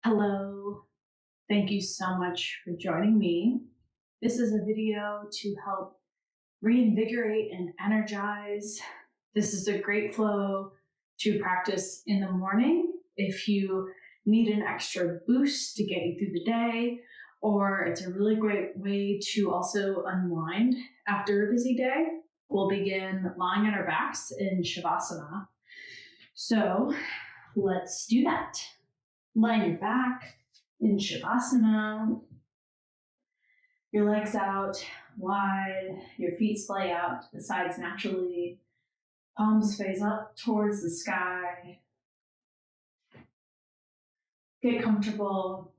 Hello, thank you so much for joining me. This is a video to help reinvigorate and energize. This is a great flow to practice in the morning if you need an extra boost to get you through the day, or it's a really great way to also unwind after a busy day. We'll begin lying on our backs in Shavasana. So let's do that. Lie on your back in Shavasana, your legs out wide, your feet splay out to the sides naturally, palms face up towards the sky. Get comfortable.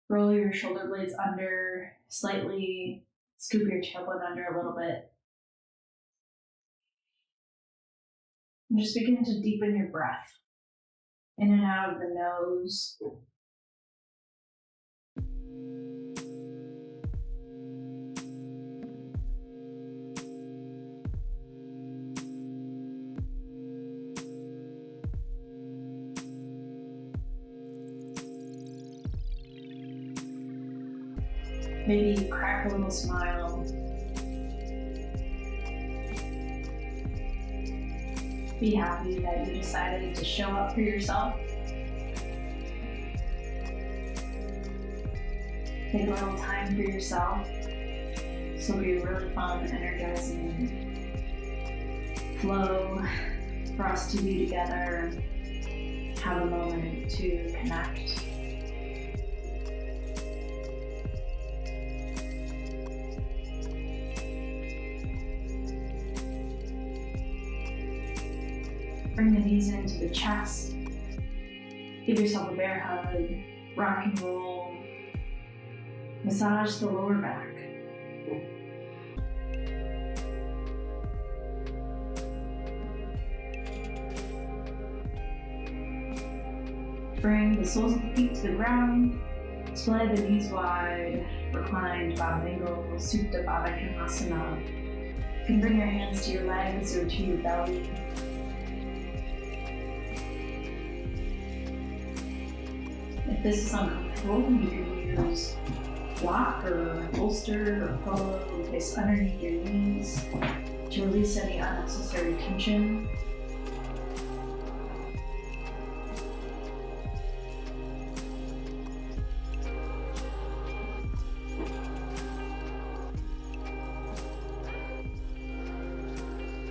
Roll your shoulder blades under slightly, scoop your tailbone under a little bit. And just begin to deepen your breath in and out of the nose. Maybe crack a little smile. Be happy that you decided to show up for yourself. Take a little time for yourself. This will be a really fun, energizing flow for us to be together and have a moment to connect. Bring the knees into the chest. Give yourself a bear hug. Rock and roll. Massage the lower back. Bring the soles of the feet to the ground. Splay the knees wide. Reclined bottom angle. Supta Baddha Konasana. You can bring your hands to your legs or to your belly. If this is uncomfortable, you can use block or bolster or pillow placed underneath your knees to release any unnecessary tension.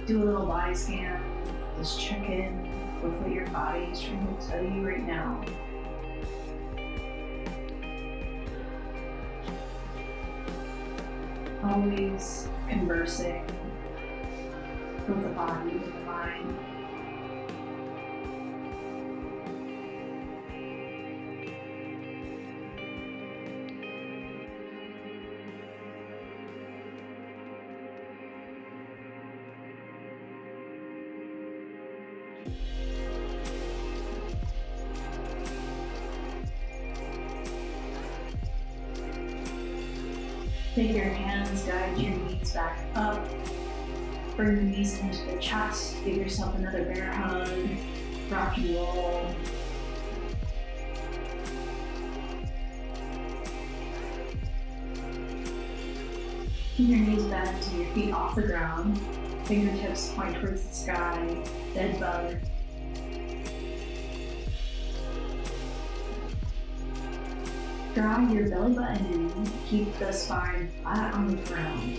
Do a little body scan. Just check in with what your body is trying to tell you right now. Always conversing with the body, with the mind. Take your hands, guide your knees back up. Bring the knees into the chest. Give yourself another bear hug. Rock and roll. Keep your knees bent and your feet off the ground. Fingertips point towards the sky. Dead bug. Draw your belly button in. Keep the spine flat on the ground.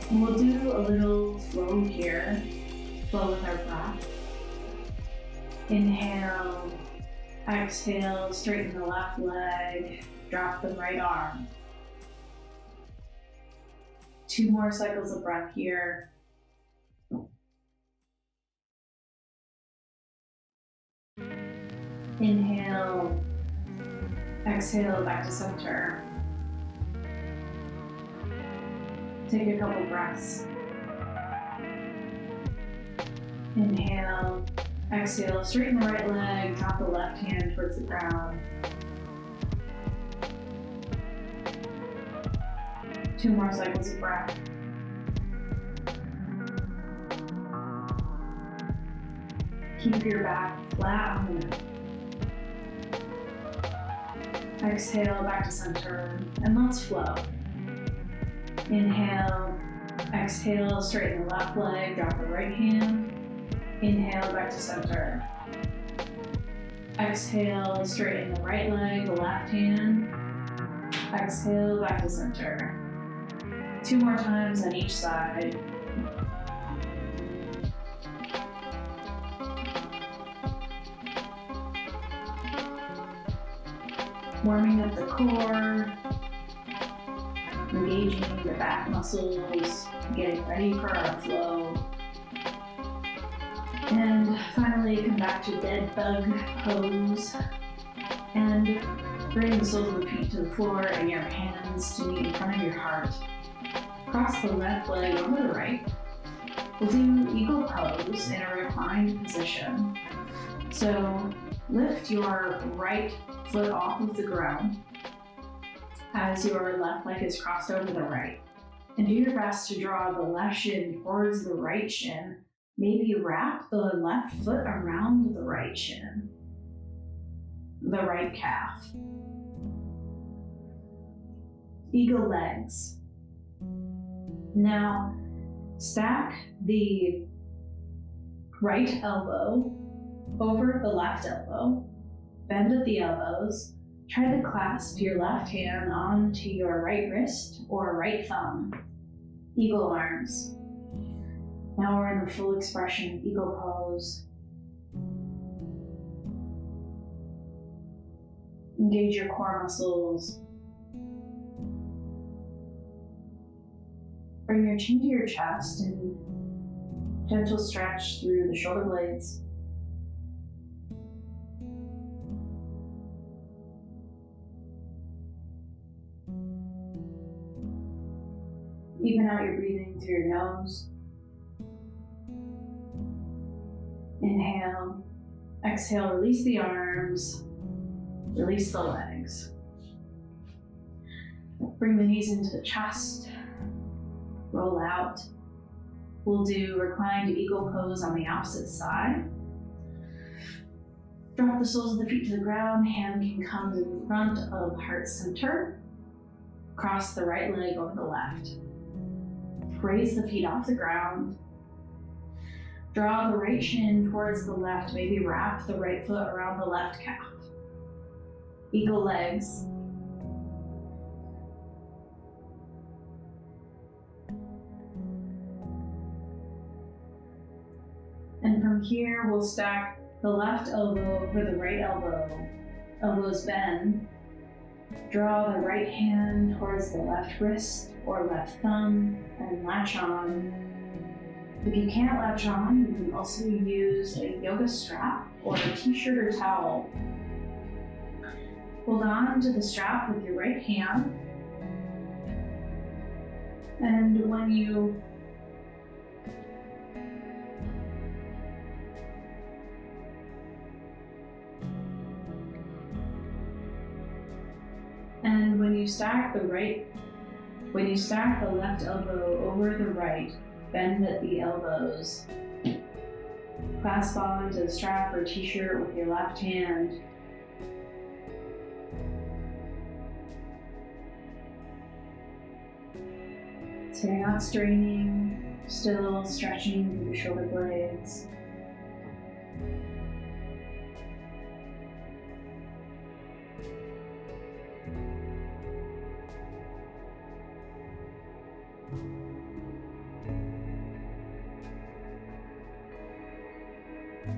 And we'll do a little flow here. Flow with our breath. Inhale. Exhale. Straighten the left leg. Drop the right arm. 2 more cycles of breath here. Inhale, exhale back to center. Take a couple breaths. Inhale, exhale, straighten the right leg, drop the left hand towards the ground. 2 more cycles of breath. Keep your back flat on the mat. Exhale back to center, and let's flow. Inhale, exhale, straighten the left leg, drop the right hand. Inhale, back to center. Exhale, straighten the right leg, the left hand. Exhale, back to center. 2 more times on each side. Warming up the core, engaging the back muscles, getting ready for our flow. And finally, come back to dead bug pose. And bring the soles of the feet to the floor and your hands to meet in front of your heart. Cross the left leg over the right. We'll do eagle pose in a reclined position. So lift your right foot off of the ground as your left leg is crossed over the right. And do your best to draw the left shin towards the right shin. Maybe wrap the left foot around the right shin, the right calf. Eagle legs. Now, stack the right elbow over the left elbow. Bend at the elbows. Try to clasp your left hand onto your right wrist or right thumb. Eagle arms. Now we're in the full expression of eagle pose. Engage your core muscles. Bring your chin to your chest and gentle stretch through the shoulder blades. Even out your breathing through your nose. Inhale, exhale, release the arms, release the legs. Bring the knees into the chest, roll out. We'll do reclined eagle pose on the opposite side. Drop the soles of the feet to the ground, hand can come in front of heart center. Cross the right leg over the left. Raise the feet off the ground. Draw the right shin towards the left, maybe wrap the right foot around the left calf. Eagle legs. And from here, we'll stack the left elbow over the right elbow. Elbows bend. Draw the right hand towards the left wrist or left thumb and latch on. If you can't latch on, you can also use a yoga strap or a t-shirt or towel. Hold on to the strap with your right hand. And when you stack the left elbow over the right, bend at the elbows. Clasp onto the strap or t-shirt with your left hand. So you're not straining, still stretching through the shoulder blades.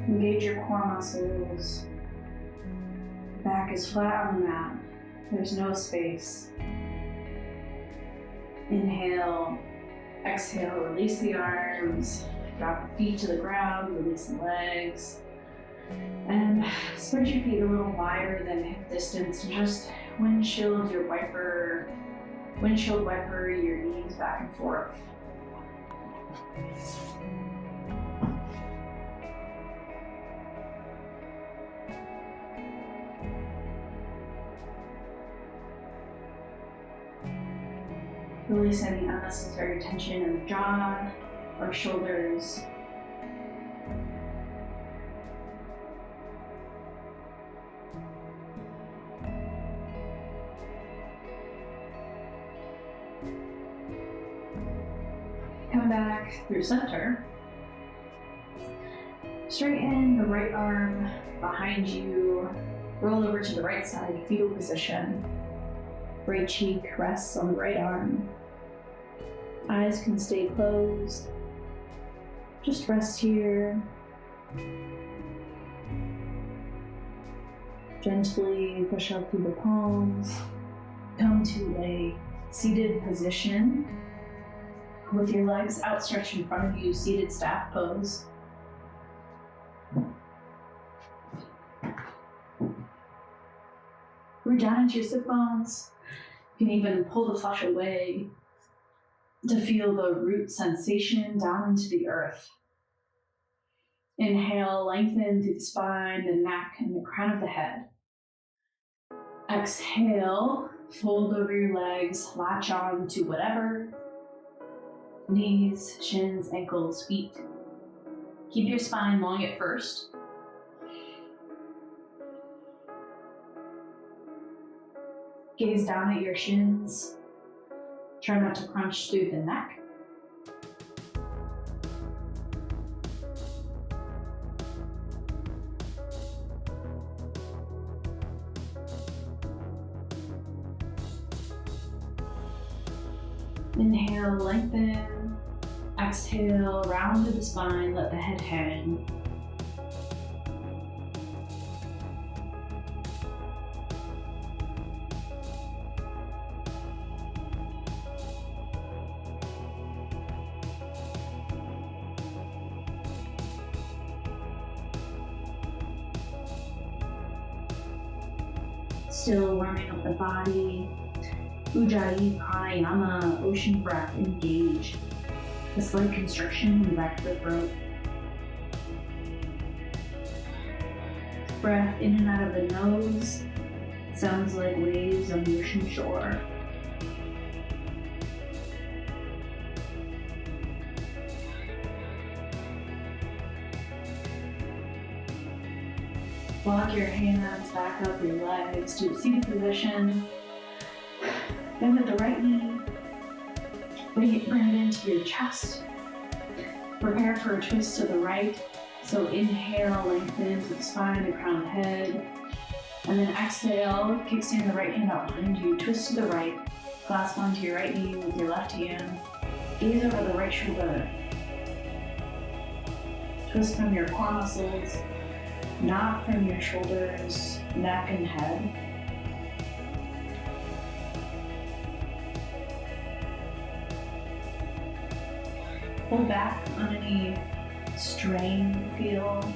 Engage your core muscles. Back is flat on the mat. There's no space. Inhale, exhale, release the arms. Drop the feet to the ground, release the legs. And spread your feet a little wider than hip distance. Just windshield wiper your knees back and forth. Release any unnecessary tension in the jaw or shoulders. Come back through center. Straighten the right arm behind you. Roll over to the right side, fetal position. Right cheek rests on the right arm. Eyes can stay closed. Just rest here. Gently push up through the palms. Come to a seated position with your legs outstretched in front of you, seated staff pose. Root down into your sit bones. You can even pull the flesh away to feel the root sensation down into the earth. Inhale, lengthen through the spine, the neck, and the crown of the head. Exhale, fold over your legs, latch on to whatever. Knees, shins, ankles, feet. Keep your spine long at first. Gaze down at your shins. Try not to crunch through the neck. Inhale, lengthen. Exhale, round to the spine, let the head hang. Still warming up the body. Ujjayi pranayama, ocean breath, engage. A slight constriction in the back of the throat. Breath in and out of the nose. Sounds like waves on the ocean shore. Walk your hands back up your legs to a seated position. Bend at the right knee. Bring it into your chest. Prepare for a twist to the right. So inhale, lengthen to the spine, the crown of the head. And then exhale, kickstand the right hand out behind you. Twist to the right. Clasp onto your right knee with your left hand. Gaze over the right shoulder. Twist from your core muscles. Not from your shoulders, neck, and head. Pull back on any strain you feel.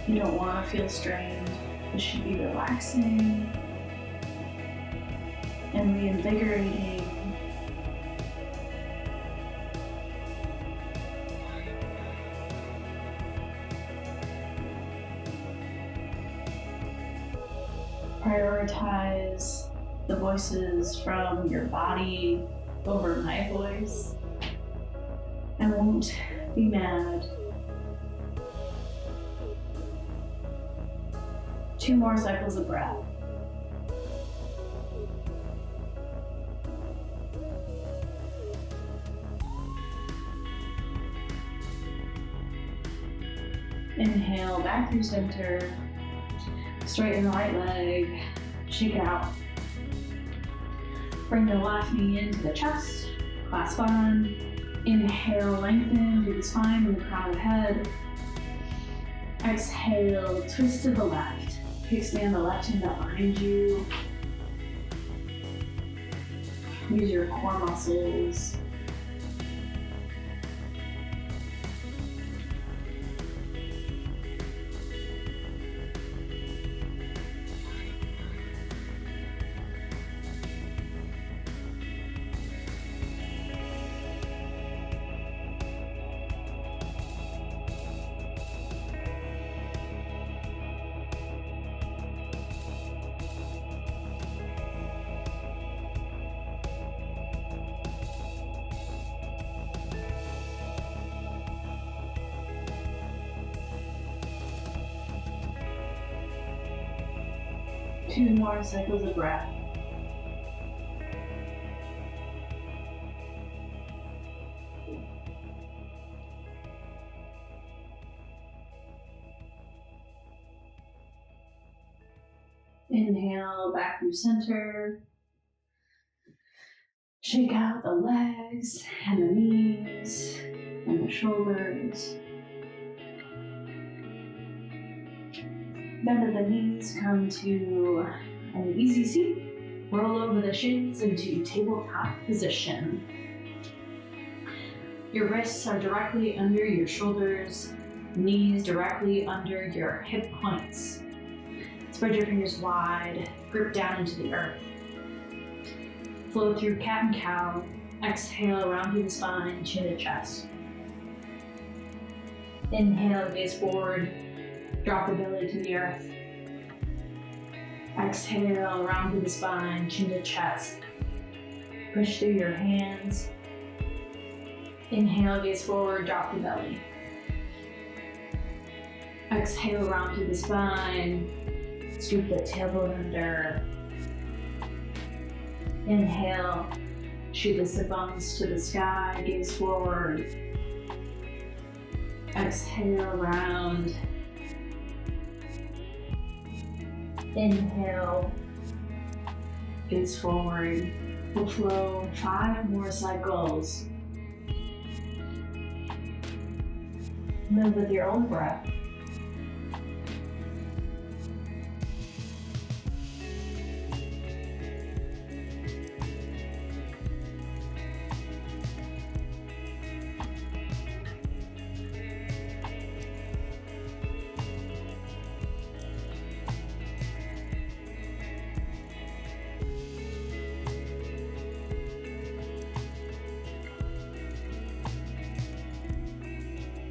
You don't want to feel strained. This should be relaxing and reinvigorating. Prioritize the voices from your body over my voice. I won't be mad. 2 more cycles of breath. Inhale, back through center. Straighten the right leg, shake it out. Bring the left knee into the chest, clasp on. Inhale, lengthen through the spine and the crown of the head. Exhale, twist to the left. Kickstand the left hand up behind you. Use your core muscles. Two more cycles of breath. Inhale back through center. Shake out the legs and the knees and the shoulders. Bend at the knees, come to an easy seat. Roll over the shins into tabletop position. Your wrists are directly under your shoulders, knees directly under your hip points. Spread your fingers wide, grip down into the earth. Flow through cat and cow. Exhale around through the spine, chin to chest. Inhale, gaze forward. Drop the belly to the earth. Exhale around through the spine, chin to chest. Push through your hands. Inhale, gaze forward, drop the belly. Exhale around through the spine. Scoop the tailbone under. Inhale, shoot the sit bones to the sky, gaze forward. Exhale, round. Inhale, gaze forward. We'll flow 5 more cycles. Move with your own breath.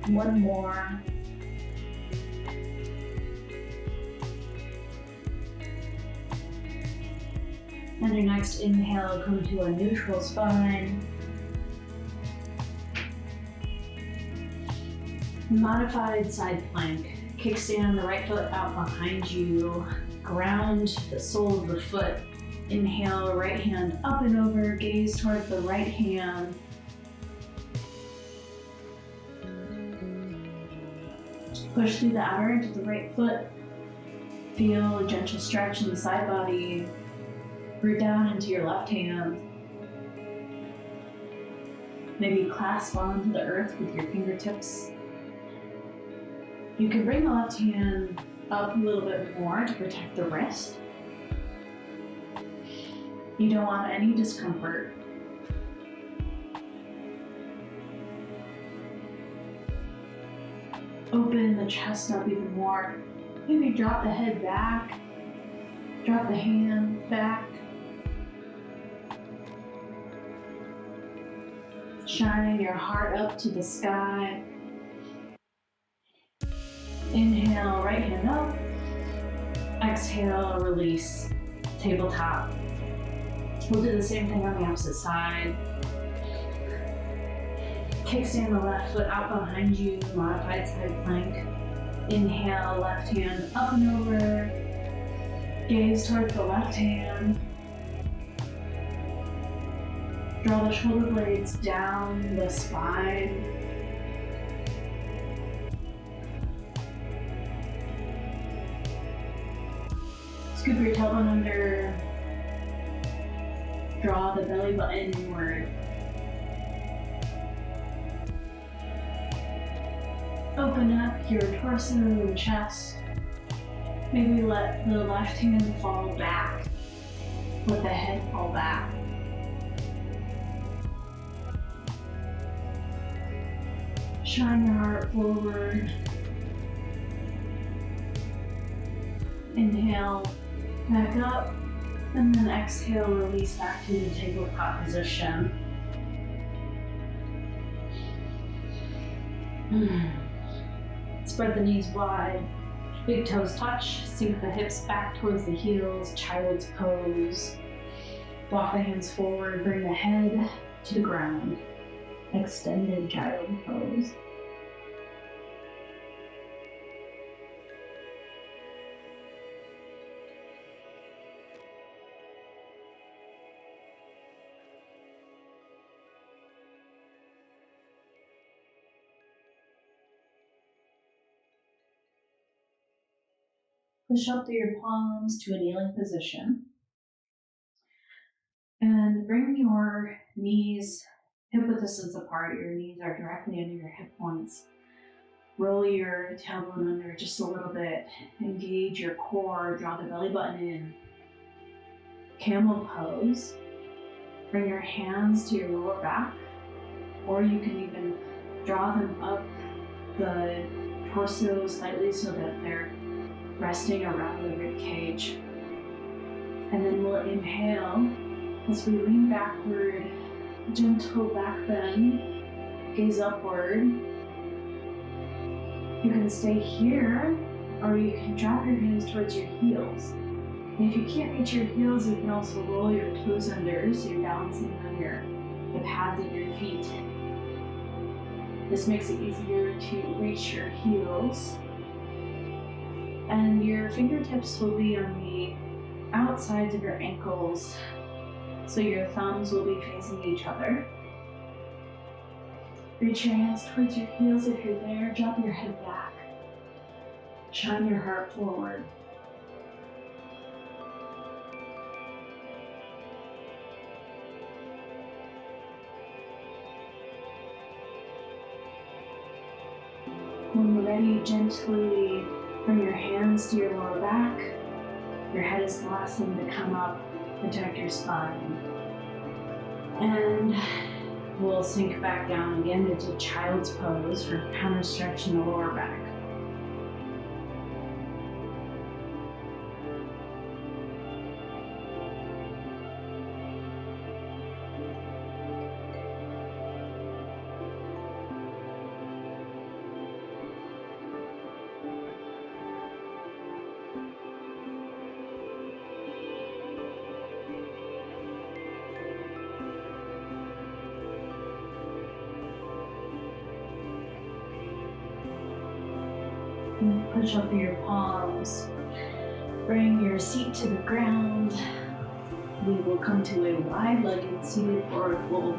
One more. And your next inhale, come to a neutral spine. Modified side plank. Kickstand the right foot out behind you. Ground the sole of the foot. Inhale, right hand up and over. Gaze towards the right hand. Push through the outer edge of the right foot. Feel a gentle stretch in the side body. Root down into your left hand. Maybe clasp onto the earth with your fingertips. You can bring the left hand up a little bit more to protect the wrist. You don't want any discomfort. Open the chest up even more. Maybe drop the head back. Drop the hand back. Shine your heart up to the sky. Inhale, right hand up. Exhale, release. Tabletop. We'll do the same thing on the opposite side. Kickstand the left foot out behind you, modified side plank. Inhale, left hand up and over. Gaze towards the left hand. Draw the shoulder blades down the spine. Scoop your tailbone under. Draw the belly button inward. Open up your torso and chest. Maybe let the left hand fall back. Let the head fall back. Shine your heart forward. Inhale, back up, and then exhale, release back to the tabletop position. Spread the knees wide, big toes touch, sink the hips back towards the heels, child's pose. Walk the hands forward, bring the head to the ground. Extended child pose. Push up through your palms to a kneeling position. And bring your knees hip-width distance apart. Your knees are directly under your hip points. Roll your tailbone under just a little bit. Engage your core. Draw the belly button in. Camel Pose. Bring your hands to your lower back, or you can even draw them up the torso slightly so that they're resting around the rib cage. And then we'll inhale as we lean backward, gentle back bend, gaze upward. You can stay here, or you can drop your hands towards your heels. And if you can't reach your heels, you can also roll your toes under so you're balancing on the pads of your feet. This makes it easier to reach your heels. And your fingertips will be on the outsides of your ankles, so your thumbs will be facing each other. Reach your hands towards your heels if you're there. Drop your head back. Shine your heart forward. When you're ready, gently bring your hands to your lower back. Your head is the last thing to come up. Protect your spine. And we'll sink back down again into Child's Pose for counter stretch in the lower back. Push up through your palms. Bring your seat to the ground. We will come to a wide-legged seated forward fold,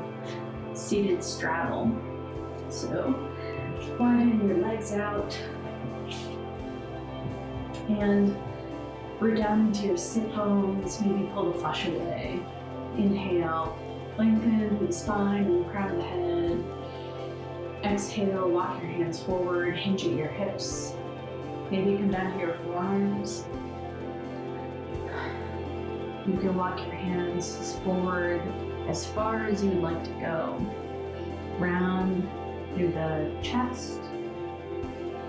seated straddle. So widen your legs out and root down into your sit bones. Maybe pull the flesh away. Inhale, lengthen the spine and the crown of the head. Exhale, walk your hands forward, hinge at your hips. Maybe come down to your forearms. You can walk your hands forward as far as you would like to go. Round through the chest,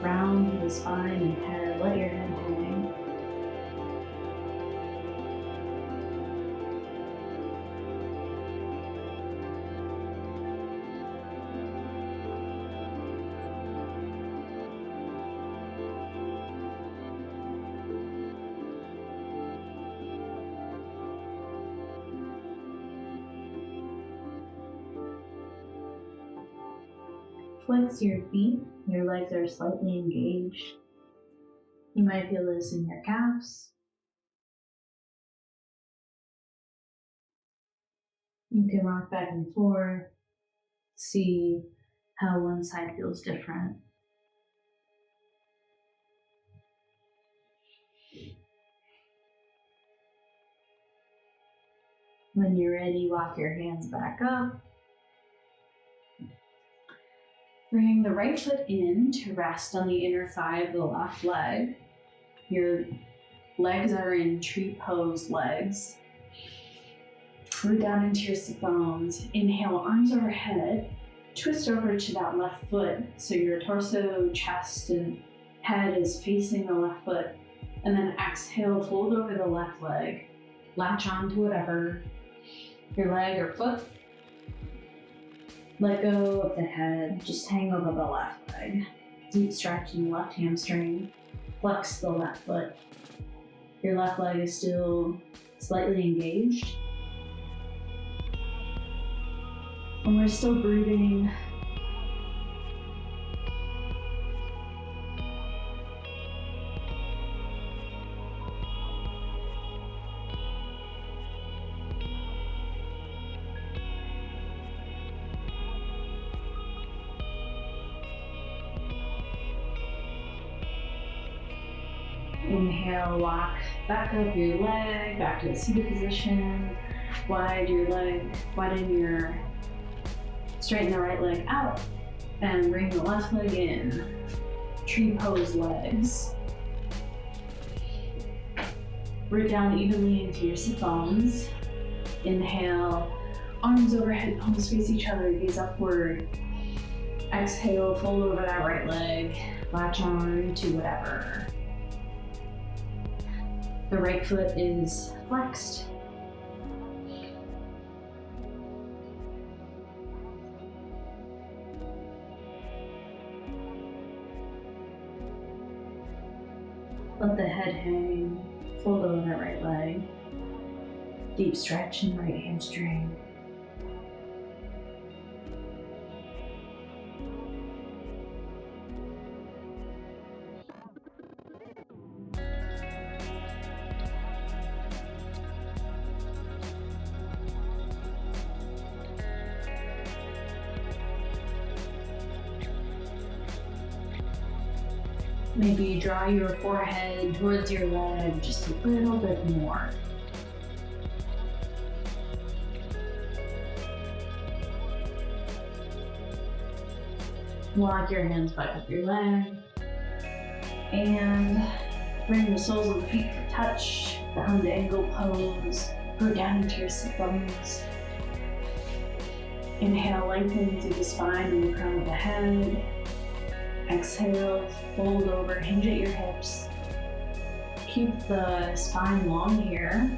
round through the spine and head. Let your head hang. Flex your feet. Your legs are slightly engaged. You might feel this in your calves. You can rock back and forth. See how one side feels different. When you're ready, walk your hands back up. Bring the right foot in to rest on the inner thigh of the left leg. Your legs are in tree pose legs. Root down into your sit bones. Inhale, arms overhead. Twist over to that left foot so your torso, chest, and head is facing the left foot. And then exhale, fold over the left leg. Latch on to whatever, your leg or foot. Let go of the head, just hang over the left leg. Deep stretch in the left hamstring. Flex the left foot. Your left leg is still slightly engaged. And we're still breathing. Inhale, walk back up your leg, back to the seated position. Widen straighten the right leg out and bring the left leg in. Tree pose legs. Root down evenly into your sit bones. Inhale, arms overhead, palms face each other, gaze upward. Exhale, fold over that right leg, latch on to whatever. The right foot is flexed. Let the head hang, fold over that right leg. Deep stretch in the right hamstring. Maybe draw your forehead towards your leg just a little bit more. Walk your hands back up your leg and bring the soles of the feet to touch, down to angle pose, go down into your sit bones. Inhale, lengthen through the spine and the crown of the head. Exhale, fold over, hinge at your hips. Keep the spine long here.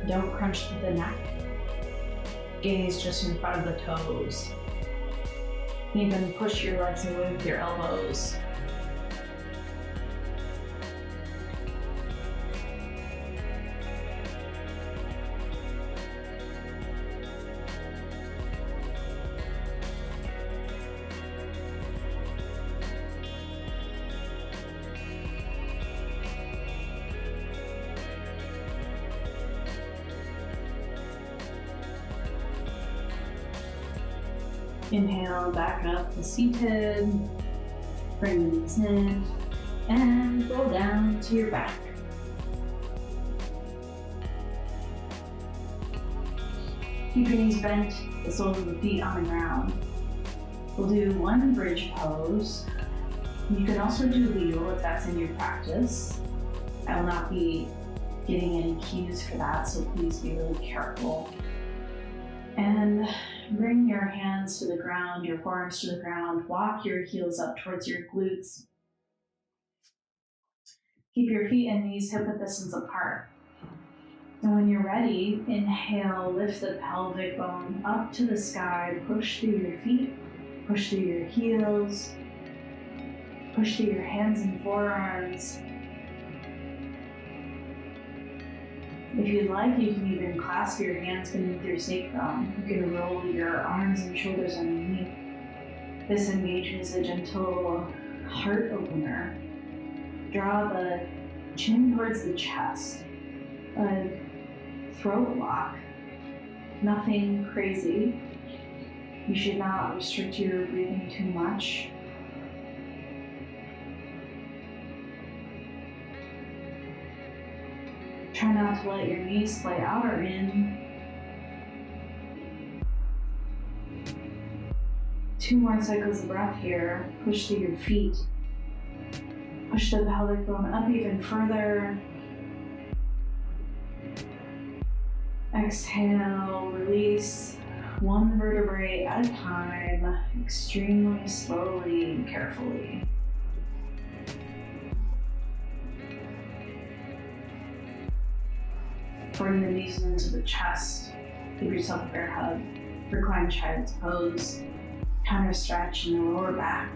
Don't crunch to the neck. Gaze just in front of the toes. Even push your legs away with your elbows. Inhale, back up to seated. Bring the knees in and roll down to your back. Keep your knees bent, the soles of the feet on the ground. We'll do one bridge pose. You can also do wheel if that's in your practice. I will not be getting any cues for that, so please be really careful. And bring your hands to the ground, your forearms to the ground. Walk your heels up towards your glutes. Keep your feet and knees hip width distance apart. And when you're ready, inhale, lift the pelvic bone up to the sky. Push through your feet, push through your heels, push through your hands and forearms. If you'd like, you can even clasp your hands beneath your sacrum. You can roll your arms and shoulders underneath. This engages a gentle heart opener. Draw the chin towards the chest. A throat lock. Nothing crazy. You should not restrict your breathing too much. Try not to let your knees splay out or in. 2 more cycles of breath here. Push through your feet. Push the pelvic bone up even further. Exhale, release 1 vertebrae at a time, extremely slowly and carefully. Bring the knees into the chest. Give yourself a bear hug. Reclined Child's Pose. Counter stretch in the lower back.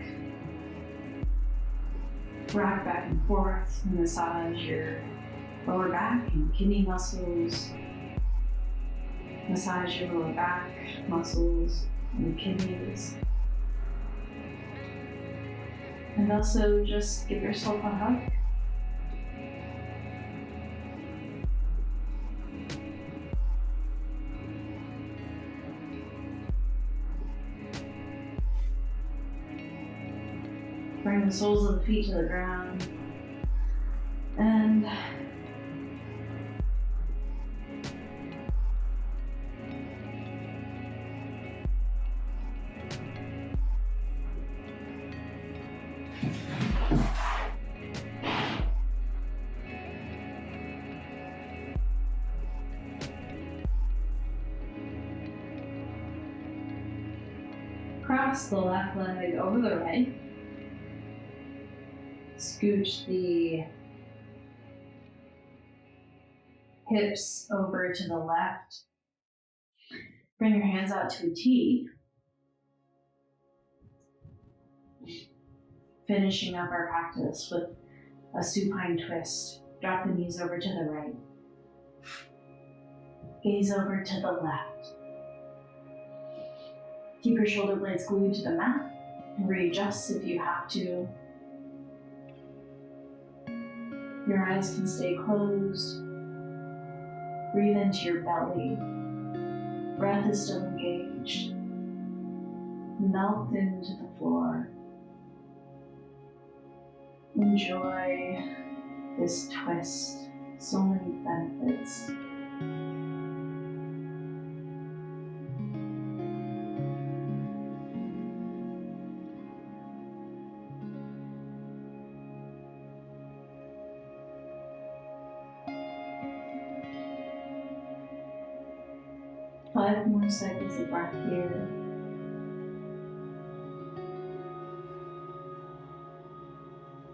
Rock back and forth and massage your lower back and kidney muscles. Massage your lower back muscles and kidneys. And also just give yourself a hug. Bring the soles of the feet to the ground and Cross the left leg over the right. Scooch the hips over to the left. Bring your hands out to a T. Finishing up our practice with a supine twist. Drop the knees over to the right. Gaze over to the left. Keep your shoulder blades glued to the mat and readjust if you have to. Your eyes can stay closed. Breathe into your belly. Breath is still engaged. Melt into the floor. Enjoy this twist. So many benefits. Five more cycles of breath here.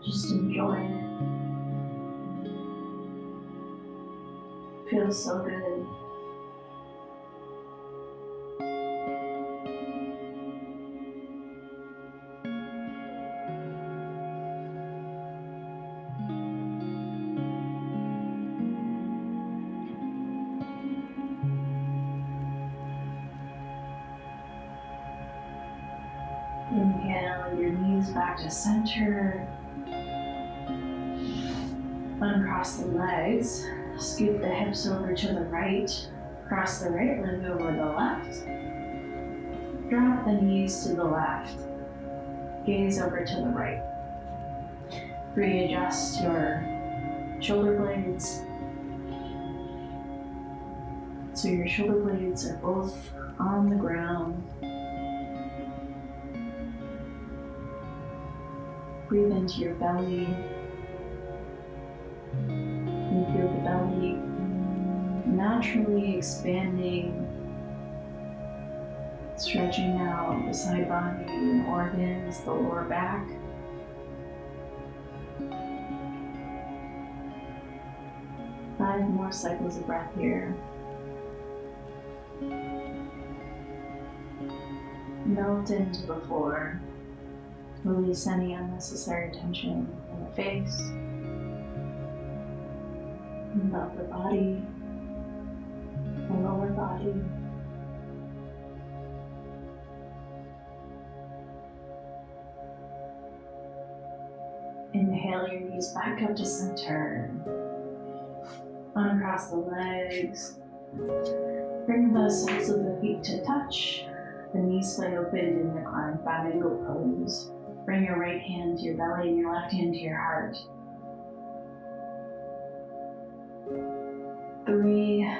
Just enjoy it. Feels so good. Inhale your knees back to center. Uncross the legs. Scoop the hips over to the right. Cross the right leg over the left. Drop the knees to the left. Gaze over to the right. Readjust your shoulder blades. So your shoulder blades are both on the ground. Breathe into your belly. You feel the belly naturally expanding, stretching out the side body and organs, the lower back. Five more cycles of breath here. Melt into the floor. Release any unnecessary tension in the face, in the upper body, the lower body. Inhale your knees back up to center. Uncross the legs. Bring the soles of the feet to touch. The knees lay open in Reclined Camel Pose. Bring your right hand to your belly and your left hand to your heart. 3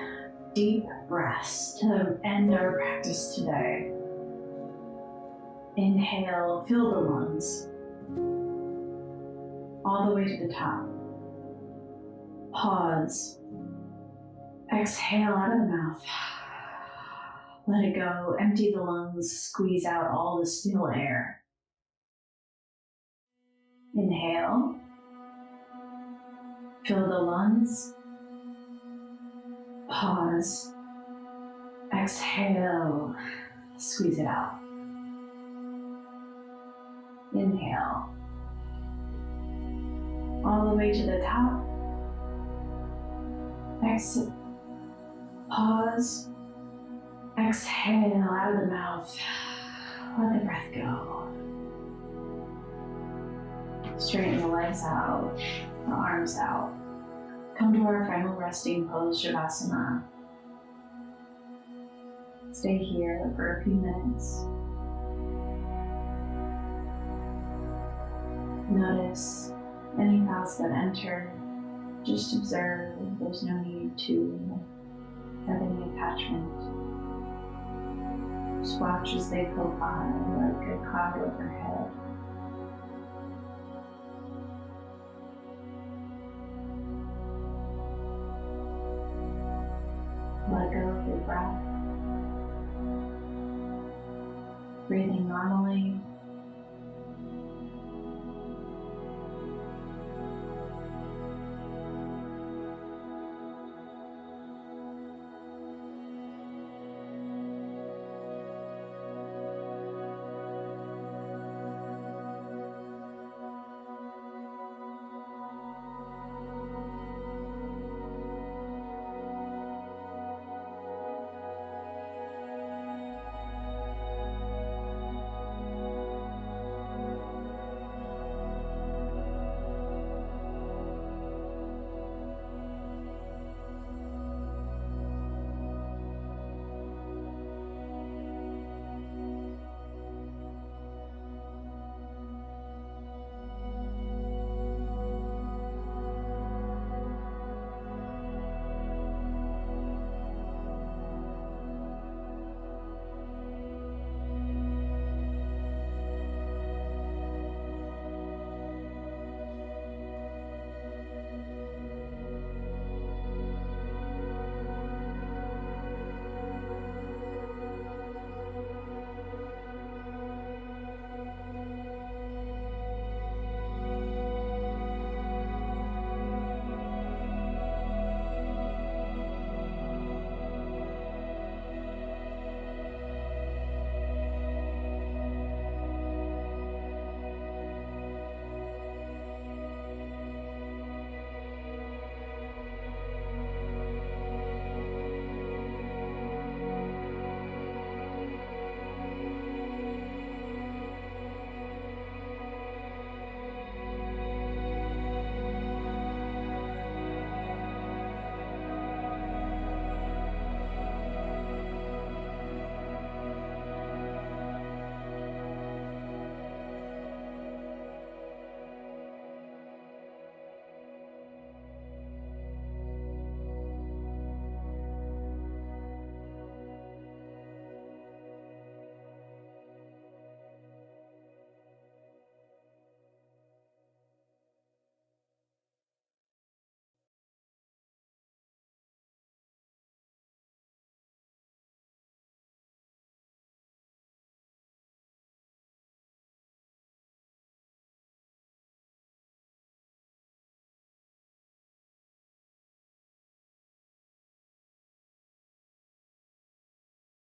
deep breaths to end our practice today. Inhale, fill the lungs all the way to the top. Pause. Exhale out of the mouth. Let it go. Empty the lungs. Squeeze out all the still air. Inhale, fill the lungs, pause, exhale, squeeze it out. Inhale, all the way to the top, exhale, pause, exhale out of the mouth, let the breath go. Straighten the legs out, the arms out. Come to our final resting pose, Shavasana. Stay here for a few minutes. Notice any thoughts that enter. Just observe. There's no need to have any attachment. Just watch as they go by like a cloud overhead. Let go of your breath. breathing normally.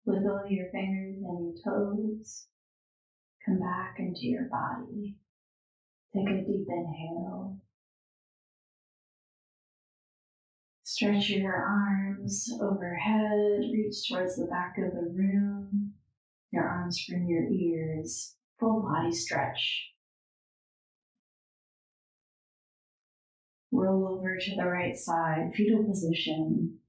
Wiggle your fingers and your toes. Come back into your body. Take a deep inhale. Stretch your arms overhead. Reach towards the back of the room. Your arms from your ears. Full body stretch. Roll over to the right side, fetal position.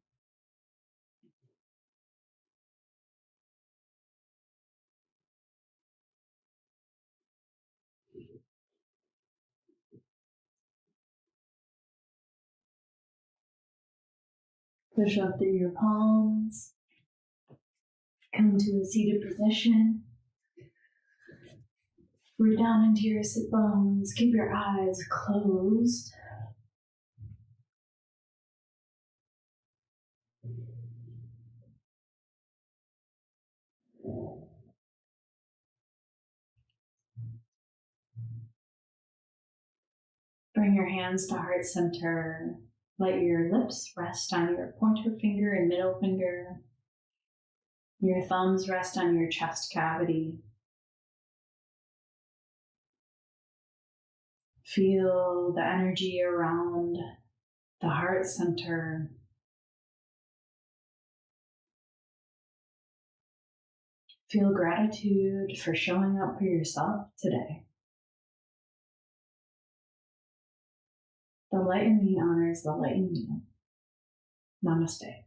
Push up through your palms. Come to a seated position. Root down into your sit bones. Keep your eyes closed. Bring your hands to heart center. Let your lips rest on your pointer finger and middle finger. Your thumbs rest on your chest cavity. Feel the energy around the heart center. Feel gratitude for showing up for yourself today. The light in me honors the light in you. Namaste.